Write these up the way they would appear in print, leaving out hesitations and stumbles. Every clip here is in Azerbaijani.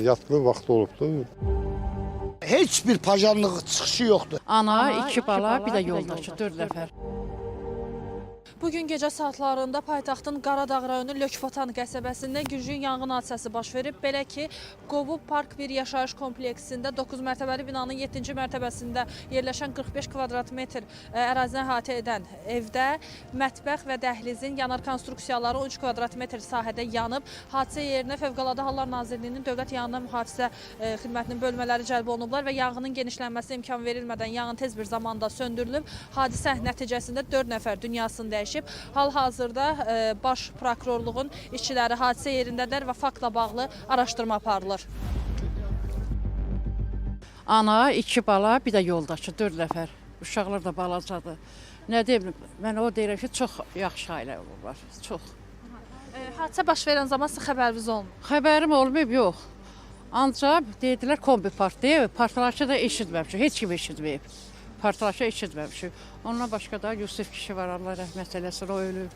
Yatlı vaxtı olubdu. Heç bir pajanlıq çıxışı yoxdur. Ana, iki bala, bir də yoldaşı, 4 nəfər. Bugün gecə saatlarında paytaxtın Qaradağ rayonu Lökvatan qəsəbəsində güclü yanğın hadisəsi baş verib. Belə ki, Qovu Park bir yaşayış kompleksində 9 mərtəbəli binanın 7-ci mərtəbəsində yerləşən 45 kvadrat metr ərazidən əhatə edən evdə mətbəx və dəhlizin yanar konstruksiyaları 13 kvadrat metr sahədə yanıb. Hadisə yerinə Fövqəladə Hallar Nazirliyinin Dövlət Yanğın Mühafizə Xidmətinin bölmələri cəlb olunublar və yanğının genişlənməsinə imkan verilmədən yanğın tez bir zamanda söndürülüb. Hadisə nəticəsində 4 nəfər dünyasını dəyişib. Hal-hazırda Baş Prokurorluğun işçiləri hadisə yerindədir və faktla bağlı araşdırma aparılır. Ana, iki bala, bir də yoldaşı, 4 nəfər. Uşaqlar da balacadır. Nə deyim, mən o deyirəm ki, çox yaxşı ailə olurlar, çox. Hadisə baş verən zaman sizin xəbəriniz olmur? Xəbərim olmayıb, yox. Ancaq dedilər kombi partlayıb, partlayışı da eşitməmişik, heç kim eşitməyib. Partlayışı eşitməmişik. Ondan başqa da Yusuf kişi var, Allah rəhmət eləsin, o ölüb.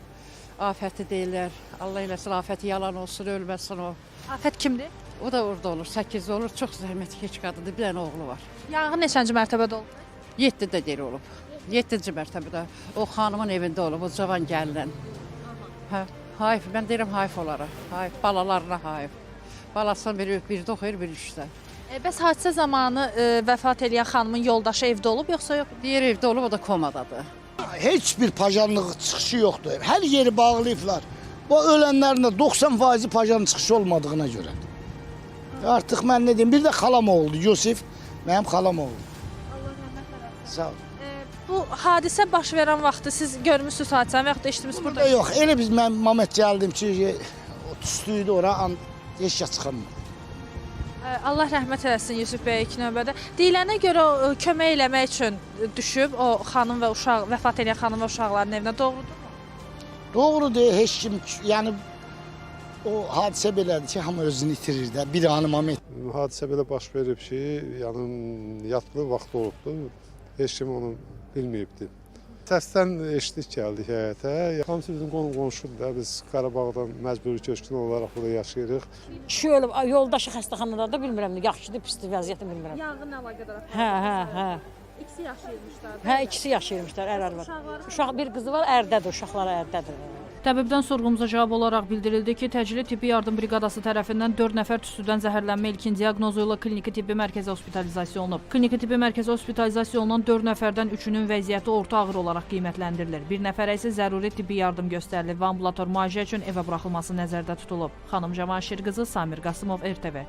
Afəti deyirlər, Allah eləsin, afəti yalan olsun, ölməsin o. Afət kimdir? O da orada olur, 8 olur, çox zəhmətkeş qadındır, bir dənə oğlu var. Yanğın neçənci mərtəbədə oldu? 7-də deyir olub, 7-ci mərtəbədə. O xanımın evində olub, o cavan gəlinin. Hə, hayf, mən deyirəm hayf olaraq, hayf, balalarına hayf. Balasının biri oxuyur, biri işdə. Bəs hadisə zamanı vəfat edən xanımın yoldaşı evdə olub, yoxsa yox? Deyir evdə olub, o da komadadır. Heç bir pajanlıq çıxışı yoxdur. Hər yeri bağlayıblar. Bu ölənlərin də 90% pajan çıxışı olmadığına görə. Artıq mən nə deyim, bir də xalam oldu, Yusif, mənim xalam oldu. Allah rəhmət eləsin. Sağ ol. Bu hadisə baş verən vaxtı siz görmüsünüz hadisəni və yaxud da eşitmisiniz burada? Yox, elə biz mən Mamet gəldim ki, o tüstüydü ora, heç ya çıxanmır. Allah rəhmət eləsin Yusuf bəy ilk növbədə. Deyilənə görə o, kömək eləmək üçün düşüb o xanım və uşaq, vəfat edən xanım və uşaqların evinə, doğrudurmu? Doğrudur, heç kim, yəni o hadisə belədir ki, hamı özünü itirir də, bir anı Mamet. Hadisə belə baş verib ki, yəni yatlı vaxtı olubdu. Heç kim onu bilməyibdi. Səsdən eşitdik, gəldik həyətə. Hamısı bizim qonşudur da, biz Qarabağdan məcburi köçkün olaraq burada yaşayırıq. Kişi ölüb, yoldaşı xəstəxanada bilmirəm, yaxşıdır, pisdir, vəziyyəti bilmirəm. Yanğın əlaqədar. Hə. İkisi yaşayırmışlar. Hə, ikisi yaşayırmışlar, ər-arvad. Uşaq bir qızı var, ərdədir, uşaqları ərdədir. Təbibdən sorğumuza cavab olaraq bildirildi ki, təcili tibbi yardım briqadası tərəfindən 4 nəfər tüstüdən zəhərlənmə ilkin diaqnozu ilə kliniki tibbi mərkəzə hospitalizasiya olunub. Kliniki tibbi mərkəzə hospitalizasiya olunan 4 nəfərdən 3-ünün vəziyyəti orta ağır olaraq qiymətləndirilir. Bir nəfərə isə zəruri tibbi yardım göstərilib və ambulator müalicə üçün evə buraxılması nəzərdə tutulub. Xanım Cavanşir qızı Samir Qasımov, RTV.